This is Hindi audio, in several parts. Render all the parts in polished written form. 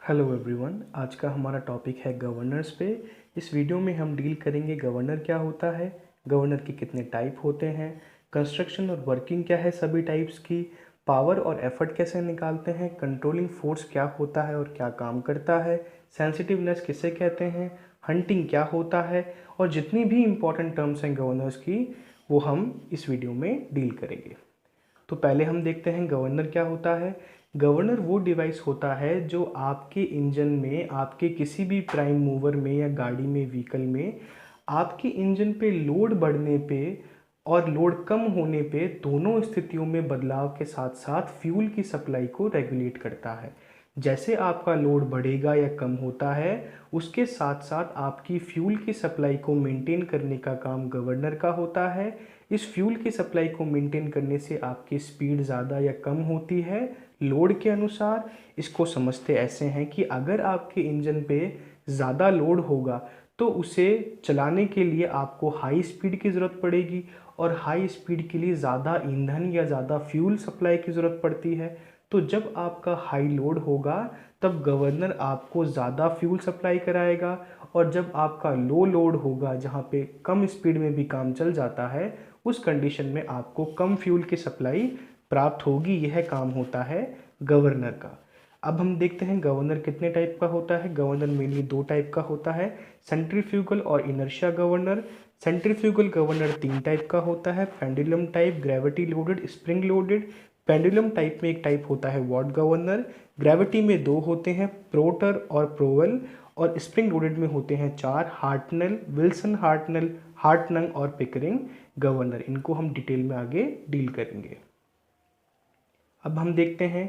हेलो एवरीवन, आज का हमारा टॉपिक है गवर्नर्स पे। इस वीडियो में हम डील करेंगे गवर्नर क्या होता है, गवर्नर के कितने टाइप होते हैं, कंस्ट्रक्शन और वर्किंग क्या है सभी टाइप्स की, पावर और एफर्ट कैसे निकालते हैं, कंट्रोलिंग फोर्स क्या होता है और क्या काम करता है, सेंसिटिवनेस किसे कहते हैं, हंटिंग क्या होता है और जितनी भी इम्पोर्टेंट टर्म्स हैं गवर्नर्स की वो हम इस वीडियो में डील करेंगे। तो पहले हम देखते हैं गवर्नर क्या होता है। गवर्नर वो डिवाइस होता है जो आपके इंजन में, आपके किसी भी प्राइम मूवर में या गाड़ी में, व्हीकल में आपके इंजन पे लोड बढ़ने पे और लोड कम होने पे दोनों स्थितियों में बदलाव के साथ साथ फ्यूल की सप्लाई को रेगुलेट करता है। जैसे आपका लोड बढ़ेगा या कम होता है उसके साथ साथ आपकी फ्यूल की सप्लाई को मेंटेन करने का काम गवर्नर का होता है। इस फ्यूल की सप्लाई को मेंटेन करने से आपकी स्पीड ज़्यादा या कम होती है लोड के अनुसार। इसको समझते ऐसे हैं कि अगर आपके इंजन पे ज़्यादा लोड होगा तो उसे चलाने के लिए आपको हाई स्पीड की ज़रूरत पड़ेगी और हाई स्पीड के लिए ज़्यादा ईंधन या ज़्यादा फ्यूल सप्लाई की ज़रूरत पड़ती है। तो जब आपका हाई लोड होगा तब गवर्नर आपको ज़्यादा फ्यूल सप्लाई कराएगा और जब आपका लो लोड होगा जहाँ पे कम स्पीड में भी काम चल जाता है उस कंडीशन में आपको कम फ्यूल की सप्लाई प्राप्त होगी। यह काम होता है गवर्नर का। अब हम देखते हैं गवर्नर कितने टाइप का होता है। गवर्नर मेनली दो टाइप का होता है, सेंट्रीफ्यूगल और इनर्शिया गवर्नर। सेंट्रीफ्यूगल गवर्नर तीन टाइप का होता है, pendulum type, gravity loaded, spring loaded. Pendulum type में एक टाइप होता है वॉट गवर्नर। ग्रेविटी में दो होते हैं, प्रोटर और प्रोवेल। और स्प्रिंग लोडेड में होते हैं चार, हार्टनल, विल्सन हार्टनल, हार्टनंग और पिकरिंग गवर्नर। इनको हम डिटेल में आगे डील करेंगे। अब हम देखते हैं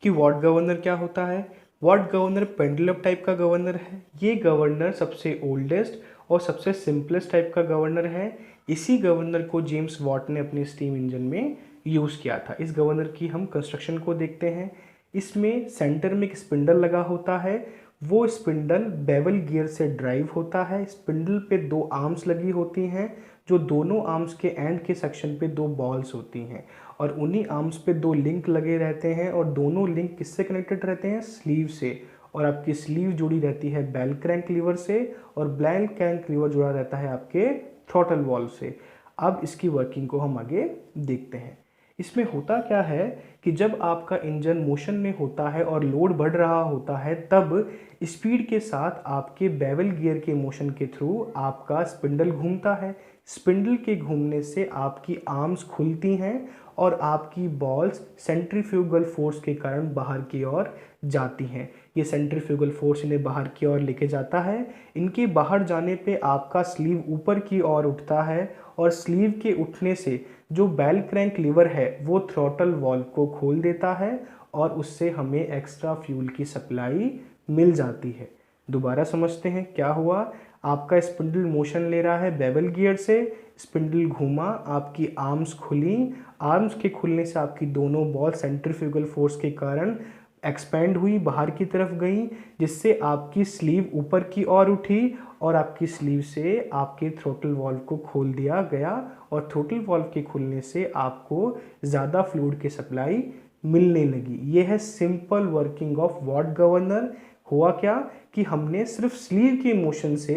कि वॉट गवर्नर क्या होता है। वॉट गवर्नर पेंडुलम टाइप का गवर्नर है। ये गवर्नर सबसे ओल्डेस्ट और सबसे सिंपलेस्ट टाइप का गवर्नर है। इसी गवर्नर को जेम्स वॉट ने अपने स्टीम इंजन में यूज़ किया था। इस गवर्नर की हम कंस्ट्रक्शन को देखते हैं। इसमें सेंटर में एक स्पिंडल लगा होता है। वो स्पिंडल बेवल गियर से ड्राइव होता है। स्पिंडल पे दो आर्म्स लगी होती हैं जो दोनों आर्म्स के एंड के सेक्शन पे दो बॉल्स होती हैं और उन्हीं आर्म्स पे दो लिंक लगे रहते हैं और दोनों लिंक किससे कनेक्टेड रहते हैं, स्लीव से। और आपकी स्लीव जुड़ी रहती है बेल क्रैंक लीवर से और बेल क्रैंक लीवर जुड़ा रहता है आपके थ्रॉटल वॉल्व से। अब इसकी वर्किंग को हम आगे देखते हैं। इसमें होता क्या है कि जब आपका इंजन मोशन में होता है और लोड बढ़ रहा होता है तब स्पीड के साथ आपके बेवल गियर के मोशन के थ्रू आपका स्पिंडल घूमता है। स्पिंडल के घूमने से आपकी आर्म्स खुलती हैं और आपकी बॉल्स सेंट्रीफ्यूगल फोर्स के कारण बाहर की ओर जाती हैं। ये सेंट्रीफ्यूगल फोर्स इन्हें बाहर की ओर लेके जाता है। इनके बाहर जाने पे आपका स्लीव ऊपर की ओर उठता है और स्लीव के उठने से जो बेल क्रैंक लीवर है वो थ्रॉटल वॉल्व को खोल देता है और उससे हमें एक्स्ट्रा फ्यूल की सप्लाई मिल जाती है। दोबारा समझते हैं क्या हुआ। आपका स्पिंडल मोशन ले रहा है बेवल गियर से, स्पिंडल घूमा, आपकी आर्म्स खुली, आर्म्स के खुलने से आपकी दोनों बॉल सेंट्रीफ्यूगल फोर्स के कारण एक्सपेंड हुई, बाहर की तरफ गई, जिससे आपकी स्लीव ऊपर की ओर उठी और आपकी स्लीव से आपके थ्रोटल वॉल्व को खोल दिया गया और थ्रोटल वॉल्व के खुलने से आपको ज़्यादा फ्लूइड की सप्लाई मिलने लगी। यह है simple working of what governor. हुआ क्या कि हमने सिर्फ स्लीव के मोशन से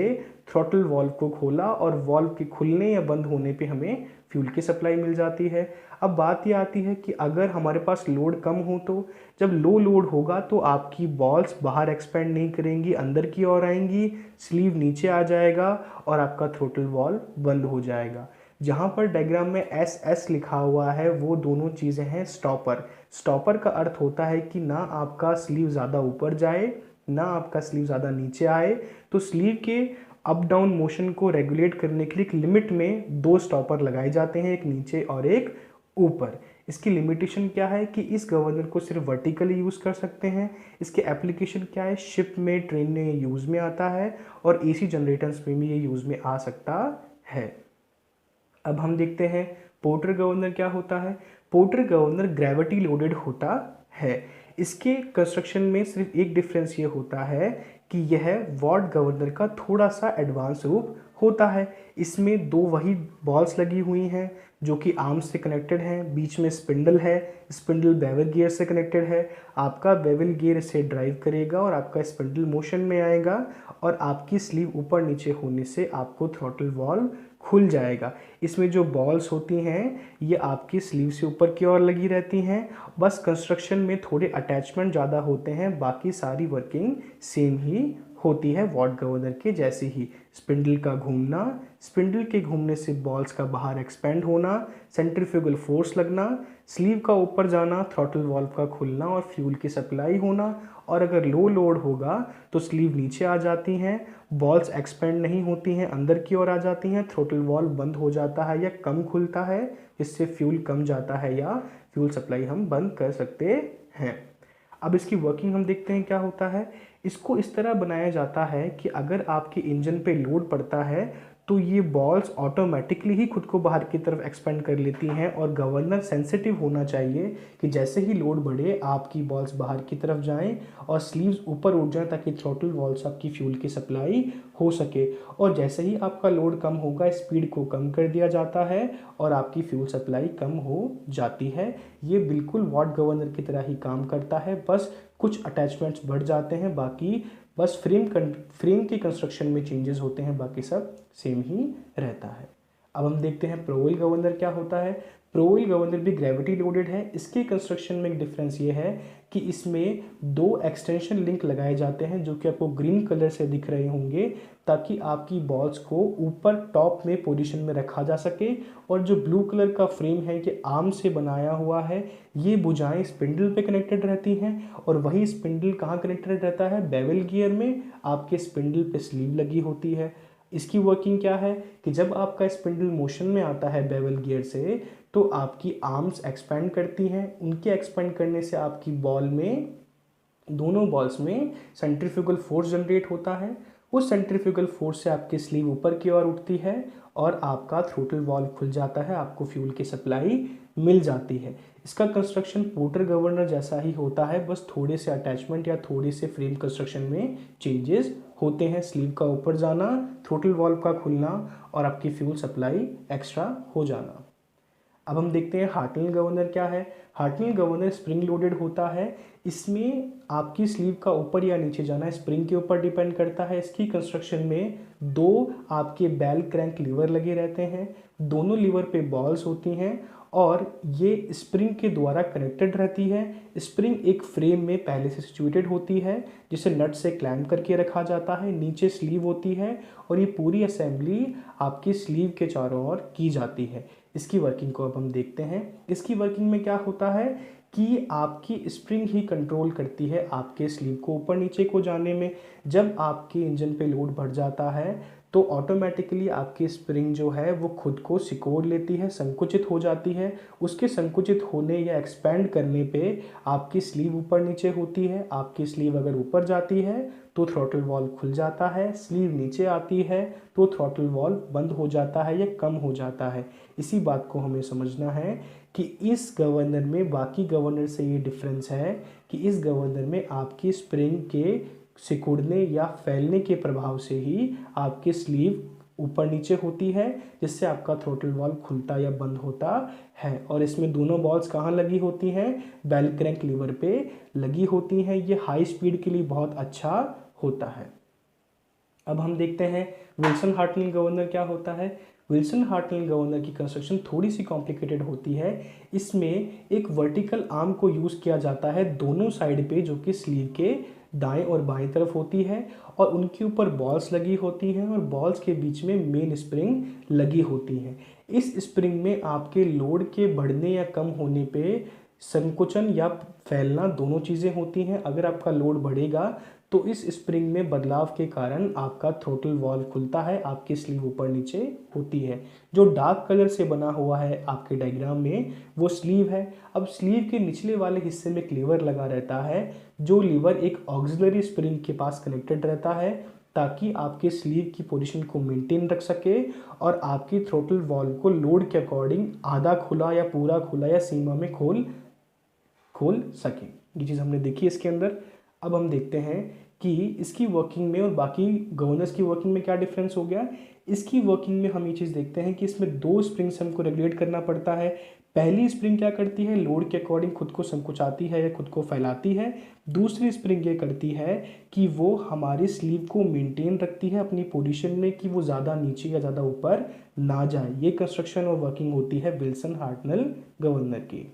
थ्रॉटल वॉल्व को खोला और वॉल्व के खुलने या बंद होने पे हमें फ्यूल की सप्लाई मिल जाती है। अब बात ये आती है कि अगर हमारे पास लोड कम हो तो जब लो लोड होगा तो आपकी बॉल्स बाहर एक्सपेंड नहीं करेंगी, अंदर की ओर आएंगी, स्लीव नीचे आ जाएगा और आपका थ्रॉटल वॉल्व बंद हो जाएगा। जहाँ पर डायग्राम में एस एस लिखा हुआ है वो दोनों चीज़ें हैं स्टॉपर। स्टॉपर का अर्थ होता है कि ना आपका स्लीव ज़्यादा ऊपर जाए ना आपका स्लीव ज़्यादा नीचे आए। तो स्लीव के अप डाउन मोशन को रेगुलेट करने के लिए एक लिमिट में दो स्टॉपर लगाए जाते हैं, एक नीचे और एक ऊपर। इसकी लिमिटेशन क्या है कि इस गवर्नर को सिर्फ वर्टिकली यूज़ कर सकते हैं। इसके एप्लीकेशन क्या है, शिप में, ट्रेन में यूज़ में आता है और एसी जनरेटर्स में भी ये यूज़ में आ सकता है। अब हम देखते हैं पोर्टर गवर्नर क्या होता है। पोर्टर गवर्नर ग्रेविटी लोडेड होता है। इसके कंस्ट्रक्शन में सिर्फ एक डिफरेंस ये होता है कि यह वॉट गवर्नर का थोड़ा सा एडवांस रूप होता है। इसमें दो वही बॉल्स लगी हुई हैं जो कि आर्म्स से कनेक्टेड हैं। बीच में स्पिंडल है, स्पिंडल बेवल गियर से कनेक्टेड है। आपका बेवल गियर इसे ड्राइव करेगा और आपका स्पिंडल मोशन में आएगा और आपकी स्लीव ऊपर नीचे होने से आपको थ्रॉटल वाल्व खुल जाएगा। इसमें जो बॉल्स होती हैं ये आपकी स्लीव से ऊपर की ओर लगी रहती हैं। बस कंस्ट्रक्शन में थोड़े अटैचमेंट ज़्यादा होते हैं, बाकी सारी वर्किंग सेम ही होती है वॉट गवर्नर के जैसे ही। स्पिंडल का घूमना, स्पिंडल के घूमने से बॉल्स का बाहर एक्सपेंड होना, सेंट्रीफ्यूगल फोर्स लगना, स्लीव का ऊपर जाना, थ्रॉटल वाल्व का खुलना और फ्यूल की सप्लाई होना। और अगर लो लोड होगा तो स्लीव नीचे आ जाती हैं, बॉल्स एक्सपेंड नहीं होती हैं, अंदर की ओर आ जाती हैं, थ्रॉटल वाल्व बंद हो जाता है या कम खुलता है, इससे फ्यूल कम जाता है या फ्यूल सप्लाई हम बंद कर सकते हैं। अब इसकी वर्किंग हम देखते हैं क्या होता है। इसको इस तरह बनाया जाता है कि अगर आपके इंजन पे लोड पड़ता है तो ये बॉल्स ऑटोमेटिकली ही खुद को बाहर की तरफ एक्सपेंड कर लेती हैं और गवर्नर सेंसिटिव होना चाहिए कि जैसे ही लोड बढ़े आपकी बॉल्स बाहर की तरफ जाएं और स्लीव्स ऊपर उठ जाएं ताकि थ्रॉटल वॉल्व से आपकी फ्यूल की सप्लाई हो सके। और जैसे ही आपका लोड कम होगा स्पीड को कम कर दिया जाता है और आपकी फ्यूल सप्लाई कम हो जाती है। ये बिल्कुल वॉट गवर्नर की तरह ही काम करता है, बस कुछ अटैचमेंट्स बढ़ जाते हैं, बाकी बस फ्रेम की कंस्ट्रक्शन में चेंजेस होते हैं, बाकी सब सेम ही रहता है। अब हम देखते हैं प्रोवेल गवर्नर क्या होता है। प्रोवेल गवर्नर भी ग्रेविटी लोडेड है। इसके कंस्ट्रक्शन में एक डिफरेंस ये है कि इसमें 2 एक्सटेंशन लिंक लगाए जाते हैं जो कि आपको ग्रीन कलर से दिख रहे होंगे, ताकि आपकी बॉल्स को ऊपर टॉप में पोजीशन में रखा जा सके। और जो ब्लू कलर का फ्रेम है ये आर्म से बनाया हुआ है। ये भुजाएं स्पिंडल पे कनेक्टेड रहती हैं और वही स्पिंडल कहाँ कनेक्टेड रहता है, बेवल गियर में। आपके स्पिंडल पे स्लीव लगी होती है। इसकी वर्किंग क्या है कि जब आपका स्पिंडल मोशन में आता है बेवल गियर से तो आपकी आर्म्स एक्सपेंड करती हैं। उनके एक्सपेंड करने से आपकी बॉल में, दोनों बॉल्स में सेंट्रीफ्यूगल फोर्स जनरेट होता है। उस सेंट्रीफ्यूगल फोर्स से आपकी स्लीव ऊपर की ओर उठती है और आपका थ्रोटल वाल्व खुल जाता है, आपको फ्यूल की सप्लाई मिल जाती है। इसका कंस्ट्रक्शन पोर्टर गवर्नर जैसा ही होता है, बस थोड़े से अटैचमेंट या थोड़े से फ्रेम कंस्ट्रक्शन में चेंजेस होते हैं। स्लीव का ऊपर जाना, थ्रोटल वाल्व का खुलना और आपकी फ्यूल सप्लाई एक्स्ट्रा हो जाना। अब हम देखते हैं हार्टनिल गवर्नर क्या है। हार्टनिल गवर्नर स्प्रिंग लोडेड होता है। इसमें आपकी स्लीव का ऊपर या नीचे जाना स्प्रिंग के ऊपर डिपेंड करता है। इसकी कंस्ट्रक्शन में 2 आपके बेल क्रैंक लीवर लगे रहते हैं। दोनों लीवर पे बॉल्स होती हैं और ये स्प्रिंग के द्वारा कनेक्टेड रहती है। स्प्रिंग एक फ्रेम में पहले से सिचुएटेड होती है जिसे नट से क्लैम्प करके रखा जाता है। नीचे स्लीव होती है और ये पूरी असेंबली आपकी स्लीव के चारों ओर की जाती है। इसकी वर्किंग को अब हम देखते हैं। इसकी वर्किंग में क्या होता है कि आपकी स्प्रिंग ही कंट्रोल करती है आपके स्लीव को ऊपर नीचे को जाने में। जब आपके इंजन पे लोड बढ़ जाता है तो ऑटोमेटिकली आपकी स्प्रिंग जो है वो खुद को सिकोड़ लेती है, संकुचित हो जाती है। उसके संकुचित होने या एक्सपैंड करने पे आपकी स्लीव ऊपर नीचे होती है। आपकी स्लीव अगर ऊपर जाती है तो थ्रॉटल वाल्व खुल जाता है, स्लीव नीचे आती है तो थ्रॉटल वाल्व बंद हो जाता है या कम हो जाता है। इसी बात को हमें समझना है कि इस गवर्नर में बाकी गवर्नर से ये डिफरेंस है कि इस गवर्नर में आपकी स्प्रिंग के सिकुड़ने या फैलने के प्रभाव से ही आपकी स्लीव ऊपर नीचे होती है, जिससे आपका थ्रोटल वाल्व खुलता या बंद होता है। और इसमें दोनों बॉल्स कहाँ लगी होती हैं, बेल क्रैंक लीवर पे लगी होती हैं। ये हाई स्पीड के लिए बहुत अच्छा होता है। अब हम देखते हैं विल्सन हार्टनिल गवर्नर क्या होता है। विल्सन हार्टनिल गवर्नर की कंस्ट्रक्शन थोड़ी सी कॉम्प्लिकेटेड होती है। इसमें एक वर्टिकल आर्म को यूज़ किया जाता है दोनों साइड पे, जो कि स्लीव के दाएं और बाएं तरफ होती है और उनके ऊपर बॉल्स लगी होती हैं और बॉल्स के बीच में मेन स्प्रिंग लगी होती हैं। इस स्प्रिंग में आपके लोड के बढ़ने या कम होने पे संकुचन या फैलना दोनों चीज़ें होती हैं। अगर आपका लोड बढ़ेगा तो इस स्प्रिंग में बदलाव के कारण आपका थ्रोटल वाल्व खुलता है, आपकी स्लीव ऊपर नीचे होती है। जो डार्क कलर से बना हुआ है आपके डायग्राम में वो स्लीव है। अब स्लीव के निचले वाले हिस्से में एक लीवर लगा रहता है, जो लीवर एक ऑक्सिलरी स्प्रिंग के पास कनेक्टेड रहता है ताकि आपके स्लीव की पोजीशन को मेंटेन रख सके और आपकी थ्रोटल वाल्व को लोड के अकॉर्डिंग आधा खुला या पूरा खुला या सीमा में खोल सके। ये चीज़ हमने देखी इसके अंदर। अब हम देखते हैं कि इसकी वर्किंग में और बाकी गवर्नर्स की वर्किंग में क्या डिफरेंस हो गया। इसकी वर्किंग में हम ये चीज़ देखते हैं कि इसमें दो स्प्रिंग्स हमको रेगुलेट करना पड़ता है। पहली स्प्रिंग क्या करती है, लोड के अकॉर्डिंग खुद को संकुचाती है या खुद को फैलाती है। दूसरी स्प्रिंग ये करती है कि वो हमारी स्लीव को मेंटेन रखती है अपनी पोजीशन में, कि वो ज़्यादा नीचे या ज़्यादा ऊपर ना जाए। ये कंस्ट्रक्शन और वर्किंग होती है विल्सन हार्टनल गवर्नर की।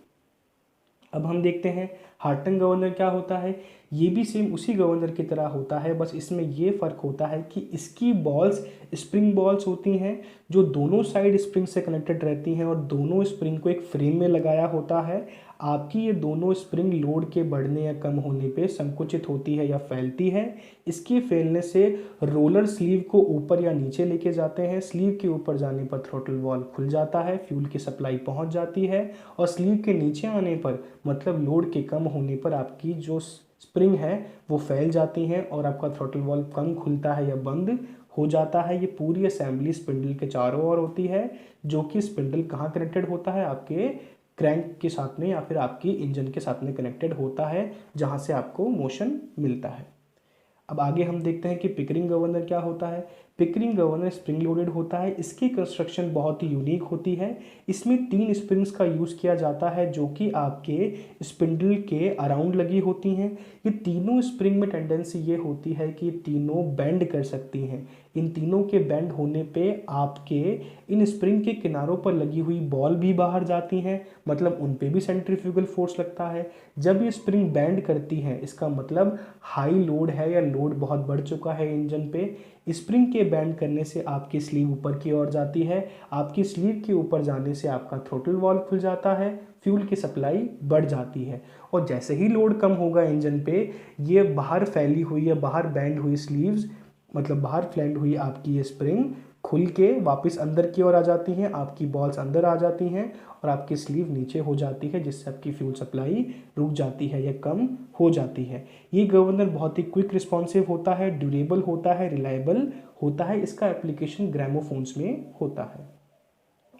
अब हम देखते हैं हार्टन गवर्नर क्या होता है। ये भी सेम उसी गवर्नर की तरह होता है, बस इसमें ये फ़र्क होता है कि इसकी बॉल्स स्प्रिंग बॉल्स होती हैं जो दोनों साइड स्प्रिंग से कनेक्टेड रहती हैं और दोनों स्प्रिंग को एक फ्रेम में लगाया होता है। आपकी ये दोनों स्प्रिंग लोड के बढ़ने या कम होने पे संकुचित होती है या फैलती है। इसके फैलने से रोलर स्लीव को ऊपर या नीचे लेके जाते हैं। स्लीव के ऊपर जाने पर थ्रॉटल वॉल्व खुल जाता है, फ्यूल की सप्लाई पहुंच जाती है, और स्लीव के नीचे आने पर मतलब लोड के कम होने पर आपकी जो स्प्रिंग है वो फैल जाती हैं और आपका थ्रॉटल वॉल्व कम खुलता है या बंद हो जाता है। ये पूरी असेंबली स्पिंडल के चारों ओर होती है, जो कि स्पिंडल कहाँ कनेक्टेड होता है, आपके क्रैंक के साथ में या फिर आपकी इंजन के साथ में कनेक्टेड होता है, जहाँ से आपको मोशन मिलता है। अब आगे हम देखते हैं कि पिकरिंग गवर्नर क्या होता है। पिकरिंग गवर्नर स्प्रिंग लोडेड होता है। इसकी कंस्ट्रक्शन बहुत ही यूनिक होती है। इसमें 3 स्प्रिंग्स का यूज़ किया जाता है जो कि आपके स्पिंडल के अराउंड लगी होती हैं। ये तीनों स्प्रिंग में टेंडेंसी ये होती है कि तीनों बेंड कर सकती हैं। इन तीनों के बेंड होने पे आपके इन स्प्रिंग के किनारों पर लगी हुई बॉल भी बाहर जाती हैं, मतलब उन पे भी सेंट्रीफ्यूगल फोर्स लगता है। जब ये स्प्रिंग बेंड करती हैं इसका मतलब हाई लोड है या लोड बहुत बढ़ चुका है इंजन पे। स्प्रिंग के बेंड करने से आपकी स्लीव ऊपर की ओर जाती है। आपकी स्लीव के ऊपर जाने से आपका थ्रोटल वॉल्व खुल जाता है, फ्यूल की सप्लाई बढ़ जाती है। और जैसे ही लोड कम होगा इंजन पे, ये बाहर फैली हुई या बाहर बैंड हुई स्लीव्स, मतलब बाहर फ्लैंड हुई आपकी ये स्प्रिंग खुल के वापस अंदर की ओर आ जाती हैं, आपकी बॉल्स अंदर आ जाती हैं और आपकी स्लीव नीचे हो जाती है, जिससे आपकी फ्यूल सप्लाई रुक जाती है या कम हो जाती है। ये गवर्नर बहुत ही क्विक रिस्पॉन्सिव होता है, ड्यूरेबल होता है, रिलायबल होता है। इसका एप्लीकेशन ग्रामोफोन्स में होता है।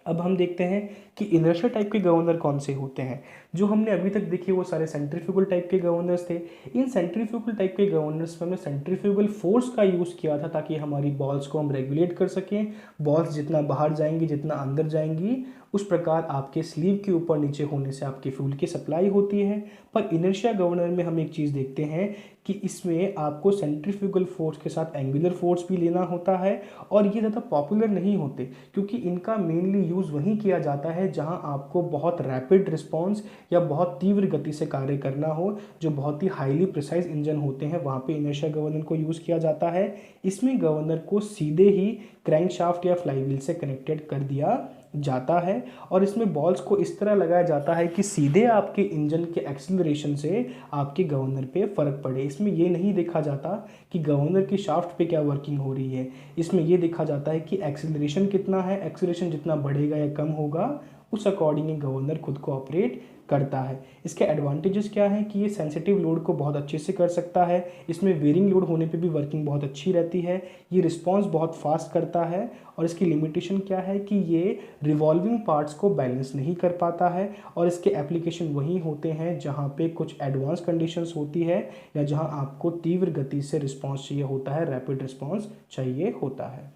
अब हम देखते हैं कि इनर्शिया टाइप के गवर्नर कौन से होते हैं। जो हमने अभी तक देखे वो सारे सेंट्रीफ्यूगल टाइप के गवर्नर्स थे। इन सेंट्रीफ्यूगल टाइप के गवर्नर्स में हमने सेंट्रीफ्यूगल फोर्स का यूज़ किया था ताकि हमारी बॉल्स को हम रेगुलेट कर सकें। बॉल्स जितना बाहर जाएंगी, जितना अंदर जाएंगी, उस प्रकार आपके स्लीव के ऊपर नीचे होने से आपकी फ्यूल की सप्लाई होती है। पर इनर्शिया गवर्नर में हम एक चीज़ देखते हैं कि इसमें आपको सेंट्रीफ्यूगल फोर्स के साथ एंगुलर फोर्स भी लेना होता है, और ये ज़्यादा पॉपुलर नहीं होते क्योंकि इनका मेनली यूज़ वहीं किया जाता है जहां आपको बहुत रैपिड रिस्पॉन्स या बहुत तीव्र गति से कार्य करना हो, जो बहुत ही हाईली प्रिसाइज इंजन होते हैं, वहाँ पे इनर्शिया गवर्नर को यूज़ किया जाता है। इसमें गवर्नर को सीधे ही क्रैंकशाफ्ट या फ्लाईव्हील से कनेक्टेड कर दिया जाता है और इसमें बॉल्स को इस तरह लगाया जाता है कि सीधे आपके इंजन के एक्सीलरेशन से आपके गवर्नर पे फ़र्क पड़े। इसमें ये नहीं देखा जाता कि गवर्नर की शाफ्ट पे क्या वर्किंग हो रही है, इसमें ये देखा जाता है कि एक्सीलरेशन कितना है। एक्सीलरेशन जितना बढ़ेगा या कम होगा उस अकॉर्डिंग ये गवर्नर खुद को ऑपरेट करता है। इसके एडवांटेजेस क्या हैं कि ये सेंसिटिव लोड को बहुत अच्छे से कर सकता है। इसमें वेरिंग लोड होने पे भी वर्किंग बहुत अच्छी रहती है। ये रिस्पांस बहुत फास्ट करता है। और इसकी लिमिटेशन क्या है कि ये रिवॉल्विंग पार्ट्स को बैलेंस नहीं कर पाता है, और इसके एप्लीकेशन वहीं होते हैं जहाँ पे कुछ एडवांस कंडीशंस होती है या जहाँ आपको तीव्र गति से रिस्पॉन्स चाहिए होता है, रैपिड रिस्पॉन्स चाहिए होता है।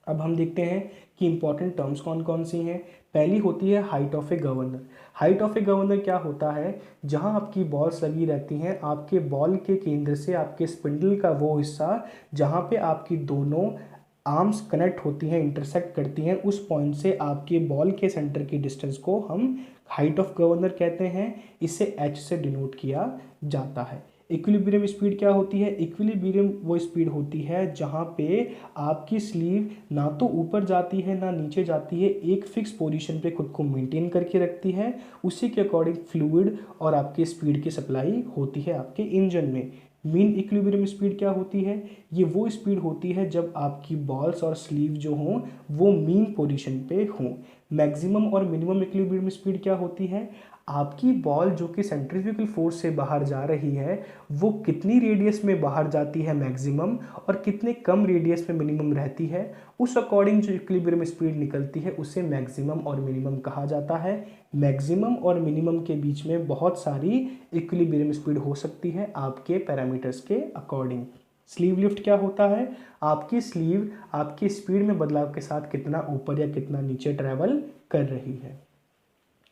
अब हम देखते हैं कि इंपॉर्टेंट टर्म्स कौन कौन सी हैं। पहली होती है height of a governor. Height of a governor क्या होता है, जहां आपकी बॉल्स लगी रहती हैं, आपके बॉल के केंद्र से आपके स्पिंडल का वो हिस्सा जहां पे आपकी दोनों आर्म्स कनेक्ट होती हैं, इंटरसेक्ट करती हैं, उस पॉइंट से आपके बॉल के सेंटर की डिस्टेंस को हम हाइट ऑफ गवर्नर कहते हैं। इसे एच से डिनोट किया जाता है। इक्विलिब्रियम स्पीड क्या होती है, इक्विलिब्रियम वो स्पीड होती है जहाँ पे आपकी स्लीव ना तो ऊपर जाती है ना नीचे जाती है, एक फिक्स पोजीशन पे खुद को मेंटेन करके रखती है। उसी के अकॉर्डिंग फ्लूइड और आपकी स्पीड की सप्लाई होती है आपके इंजन में। मीन इक्विलिब्रियम स्पीड क्या होती है, ये वो स्पीड होती है जब आपकी बॉल्स और स्लीव जो हों वो मीन पोजीशन पे हों। मैक्सिमम और मिनिमम इक्विलिब्रियम स्पीड क्या होती है, आपकी बॉल जो कि सेंट्रीफ्यूगल फोर्स से बाहर जा रही है वो कितनी रेडियस में बाहर जाती है मैक्सिमम और कितने कम रेडियस में मिनिमम रहती है, उस अकॉर्डिंग जो इक्विलिब्रियम स्पीड निकलती है उसे मैक्सिमम और मिनिमम कहा जाता है। मैक्सिमम और मिनिमम के बीच में बहुत सारी इक्विलिब्रियम स्पीड हो सकती है आपके पैरामीटर्स के अकॉर्डिंग। स्लीव लिफ्ट क्या होता है? आपकी स्लीव आपकी स्पीड में बदलाव के साथ कितना ऊपर या कितना नीचे ट्रैवल कर रही है।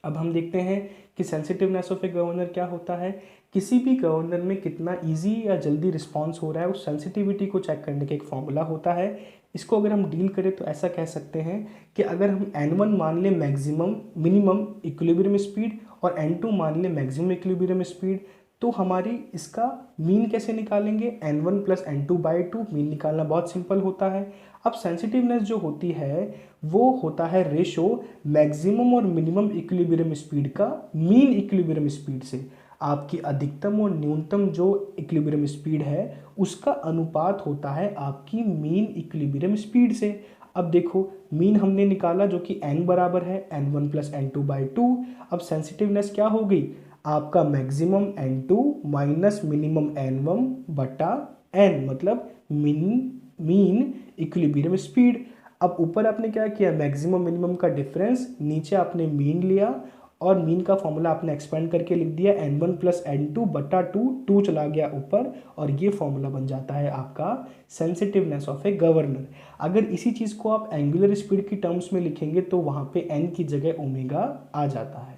अब हम देखते हैं कि सेंसिटिवनेस ऑफ ए गवर्नर क्या होता है। किसी भी गवर्नर में कितना इजी या जल्दी रिस्पॉन्स हो रहा है उस सेंसिटिविटी को चेक करने का एक फॉर्मूला होता है। इसको अगर हम डील करें तो ऐसा कह सकते हैं कि अगर हम n1 मान लें मैक्सिमम मिनिमम इक्विलिब्रियम स्पीड और n2 मान लें मैक्सिमम इक्विलिब्रियम स्पीड, तो हमारी इसका मीन कैसे निकालेंगे? n1 plus n2/2। मीन निकालना बहुत सिंपल होता है। अब सेंसिटिवनेस जो होती है वो होता है रेशो मैक्सिमम और मिनिमम इक्विलिब्रियम स्पीड का मीन इक्विलिब्रियम स्पीड से। आपकी अधिकतम और न्यूनतम जो इक्विलिब्रियम स्पीड है उसका अनुपात होता है आपकी मीन इक्विलिब्रियम स्पीड से। अब देखो मीन हमने निकाला जो कि n बराबर है n1 प्लस n2/2। अब सेंसिटिवनेस क्या हो गई? आपका maximum n2 minus minimum n1 बटा n, मतलब मीन इक्विलिब्रियम स्पीड। अब ऊपर आपने क्या किया? मैक्सिमम मिनिमम का डिफरेंस, नीचे आपने मीन लिया और मीन का फॉर्मूला आपने एक्सपेंड करके लिख दिया n1 प्लस n2 बटा 2 चला गया ऊपर और ये फॉर्मूला बन जाता है आपका सेंसिटिवनेस ऑफ ए गवर्नर। अगर इसी चीज़ को आप एंगुलर स्पीड की टर्म्स में लिखेंगे तो वहाँ पे n की जगह ओमेगा आ जाता है।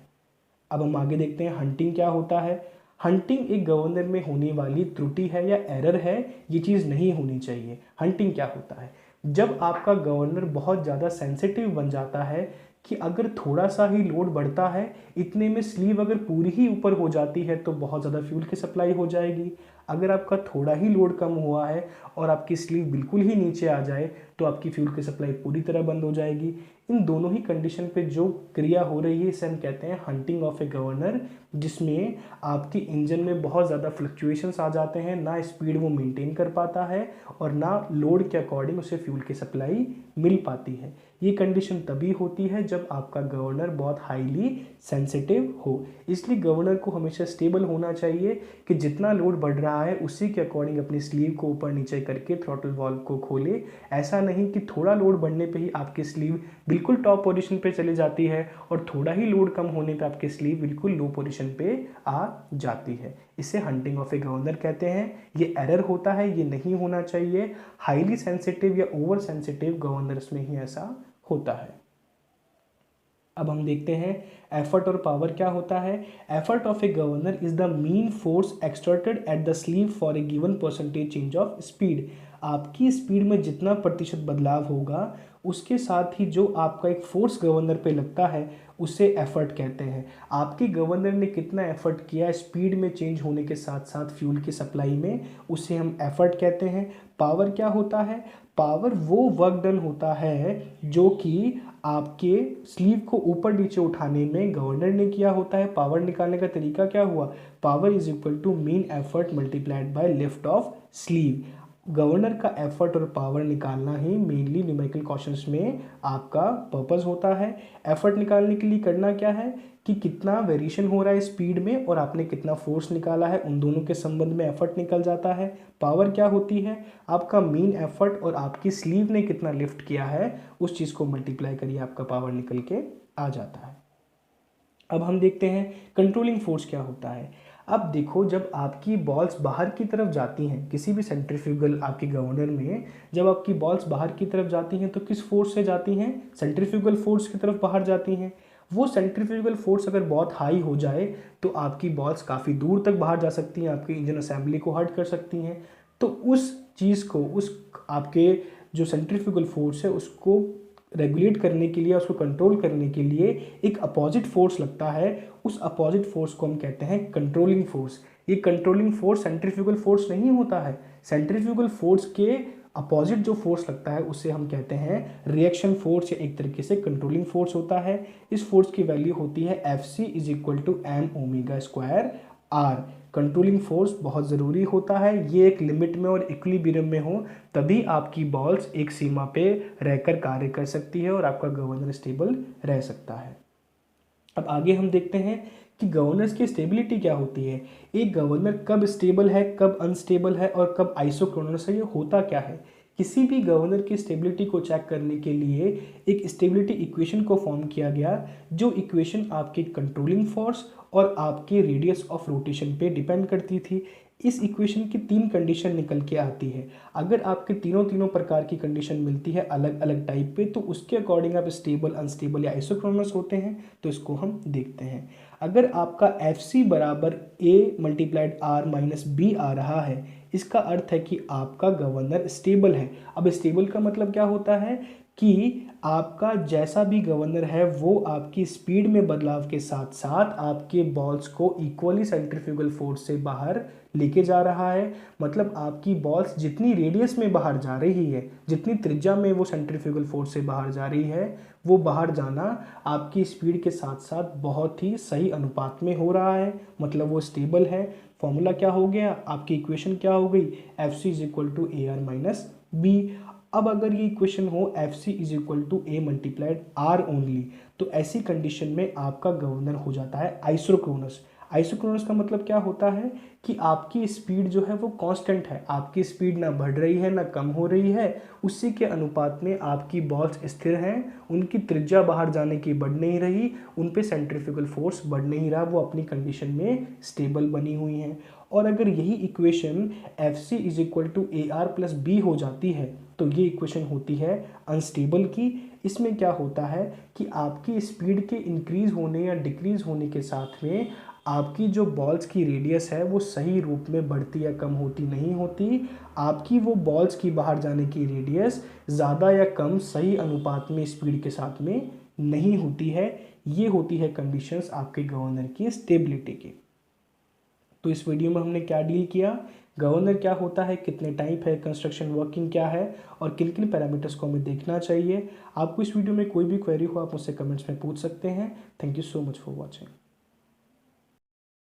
अब हम आगे देखते हैं हंटिंग क्या होता है। हंटिंग एक गवर्नर में होने वाली त्रुटि है या एरर है, ये चीज़ नहीं होनी चाहिए। हंटिंग क्या होता है? जब आपका गवर्नर बहुत ज़्यादा सेंसिटिव बन जाता है कि अगर थोड़ा सा ही लोड बढ़ता है, इतने में स्लीव अगर पूरी ही ऊपर हो जाती है तो बहुत ज़्यादा फ्यूल की सप्लाई हो जाएगी। अगर आपका थोड़ा ही लोड कम हुआ है और आपकी स्लीव बिल्कुल ही नीचे आ जाए तो आपकी फ्यूल की सप्लाई पूरी तरह बंद हो जाएगी। इन दोनों ही कंडीशन पे जो क्रिया हो रही है इसे हम कहते हैं हंटिंग ऑफ ए गवर्नर, जिसमें आपकी इंजन में बहुत ज़्यादा फ्लक्चुएशंस आ जाते हैं, ना स्पीड वो मेंटेन कर पाता है और ना लोड के अकॉर्डिंग उसे फ्यूल की सप्लाई मिल पाती है। ये कंडीशन तभी होती है जब आपका गवर्नर बहुत हाईली सेंसिटिव हो। इसलिए गवर्नर को हमेशा स्टेबल होना चाहिए कि जितना लोड बढ़ रहा है उसी के अकॉर्डिंग अपनी स्लीव को ऊपर नीचे करके थ्रॉटल वाल्व को खोले। ऐसा नहीं कि थोड़ा लोड बढ़ने पे ही आपकी स्लीव बिल्कुल टॉप पोजीशन पे चली जाती है और थोड़ा ही लोड कम होने पे आपकी स्लीव बिल्कुल लो पोजीशन पे आ जाती है। इसे हंटिंग ऑफ ए गवर्नर कहते हैं। ये एरर होता है, ये नहीं होना चाहिए। हाईली सेंसिटिव या ओवर सेंसिटिव गवर्नर्स में ही ऐसा होता है। अब हम देखते हैं एफर्ट और पावर क्या होता है। Effort of a governor is the mean force exerted at the sleeve for a given percentage change of speed. आपकी स्पीड में जितना प्रतिशत बदलाव होगा उसके साथ ही जो आपका एक फोर्स गवर्नर पे लगता है उसे एफर्ट कहते हैं। आपके गवर्नर ने कितना एफर्ट किया स्पीड में चेंज होने के साथ साथ फ्यूल की सप्लाई में, उसे हम एफर्ट कहते हैं। पावर क्या होता है? पावर वो वर्क डन होता है जो कि आपके स्लीव को ऊपर नीचे उठाने में गवर्नर ने किया होता है। पावर निकालने का तरीका क्या हुआ? Power is equal to mean effort multiplied by lift of sleeve. Governor का एफर्ट और पावर निकालना ही मेनली न्यूमेरिकल क्वेश्चंस में आपका पर्पस होता है। एफर्ट निकालने के लिए करना क्या है कि कितना वेरिएशन हो रहा है स्पीड में और आपने कितना फोर्स निकाला है, उन दोनों के संबंध में एफर्ट निकल जाता है। पावर क्या होती है? आपका मीन एफर्ट और आपकी स्लीव ने कितना लिफ्ट किया है उस चीज़ को मल्टीप्लाई करिए, आपका पावर निकल के आ जाता है। अब हम देखते हैं कंट्रोलिंग फोर्स क्या होता है। अब देखो जब आपकी बॉल्स बाहर की तरफ जाती हैं किसी भी सेंट्रीफ्यूगल आपके गवर्नर में, जब आपकी बॉल्स बाहर की तरफ जाती हैं तो किस फोर्स से जाती हैं? सेंट्रीफ्यूगल फोर्स की तरफ बाहर जाती हैं। वो सेंट्रीफ्यूगल फोर्स अगर बहुत हाई हो जाए तो आपकी बॉल्स काफ़ी दूर तक बाहर जा सकती हैं, आपकी इंजन असेंबली को हर्ट कर सकती हैं। तो उस चीज़ को, उस आपके जो सेंट्रीफ्यूगल फोर्स है उसको रेगुलेट करने के लिए, उसको कंट्रोल करने के लिए एक अपोजिट फोर्स लगता है। उस अपोजिट फोर्स को हम कहते हैं कंट्रोलिंग फोर्स। ये कंट्रोलिंग फोर्स सेंट्रीफ्यूगल फोर्स नहीं होता है। सेंट्रीफ्यूगल फोर्स के अपोजिट जो फोर्स लगता है उसे हम कहते हैं रिएक्शन फोर्स या एक तरीके से कंट्रोलिंग फोर्स होता है। इस फोर्स की वैल्यू होती है Fc is equal to m omega square r। Controlling force बहुत ज़रूरी होता है, ये एक लिमिट में और इक्विलिब्रियम में हो तभी आपकी बॉल्स एक सीमा पे रहकर कार्य कर सकती है और आपका गवर्नर स्टेबल रह सकता है। अब आगे हम देखते हैं कि गवर्नर्स की स्टेबिलिटी क्या होती है, एक गवर्नर कब स्टेबल है, कब अनस्टेबल है और कब आइसोक्रोनस है, ये होता क्या है। किसी भी गवर्नर की स्टेबिलिटी को चेक करने के लिए एक स्टेबिलिटी इक्वेशन को फॉर्म किया गया, जो इक्वेशन आपके कंट्रोलिंग फोर्स और आपके रेडियस ऑफ रोटेशन पे डिपेंड करती थी। इस इक्वेशन की 3 कंडीशन निकल के आती है। अगर आपके तीनों प्रकार की कंडीशन मिलती है अलग अलग टाइप पे, तो उसके अकॉर्डिंग आप स्टेबल, अनस्टेबल या आइसोक्रोनस होते हैं। तो इसको हम देखते हैं। अगर आपका एफ सी बराबर ए मल्टीप्लाइड आर माइनस बी आ रहा है, इसका अर्थ है कि आपका गवर्नर स्टेबल है। अब स्टेबल का मतलब क्या होता है कि आपका जैसा भी गवर्नर है वो आपकी स्पीड में बदलाव के साथ साथ आपके बॉल्स को इक्वली सेंट्रीफ्यूगल फोर्स से बाहर लेके जा रहा है। मतलब आपकी बॉल्स जितनी रेडियस में बाहर जा रही है, जितनी त्रिज्या में वो सेंट्रीफ्यूगल फोर्स से बाहर जा रही है, वो बाहर जाना आपकी स्पीड के साथ साथ बहुत ही सही अनुपात में हो रहा है। मतलब वो स्टेबल है। फॉर्मूला क्या हो गया, आपकी इक्वेशन क्या हो गई, F c is equal to a r minus b. अब अगर ये इक्वेशन हो F c is equal to a multiplied r only, तो ऐसी कंडीशन में आपका गवर्नर हो जाता है आइसोक्रोनस। आइसोक्रोनस का मतलब क्या होता है कि आपकी स्पीड जो है वो कांस्टेंट है, आपकी स्पीड ना बढ़ रही है ना कम हो रही है, उसी के अनुपात में आपकी बॉल्स स्थिर हैं, उनकी त्रिज्या बाहर जाने की बढ़ नहीं रही, उन पे सेंट्रीफ्यूगल फोर्स बढ़ नहीं रहा, वो अपनी कंडीशन में स्टेबल बनी हुई हैं। और अगर यही equation F c is equal to a r plus b हो जाती है, तो ये इक्वेशन होती है अनस्टेबल की। इसमें क्या होता है कि आपकी स्पीड के इंक्रीज होने या डिक्रीज होने के साथ में आपकी जो बॉल्स की रेडियस है वो सही रूप में बढ़ती या कम होती नहीं होती। आपकी वो बॉल्स की बाहर जाने की रेडियस ज़्यादा या कम सही अनुपात में स्पीड के साथ में नहीं होती है। ये होती है कंडीशंस आपके गवर्नर की स्टेबिलिटी की। तो इस वीडियो में हमने क्या डील किया, गवर्नर क्या होता है, कितने टाइप है, कंस्ट्रक्शन वर्किंग क्या है और किन किन पैरामीटर्स को हमें देखना चाहिए। आपको इस वीडियो में कोई भी क्वेरी हो आप मुझसे कमेंट्स में पूछ सकते हैं। Thank you so much for watching.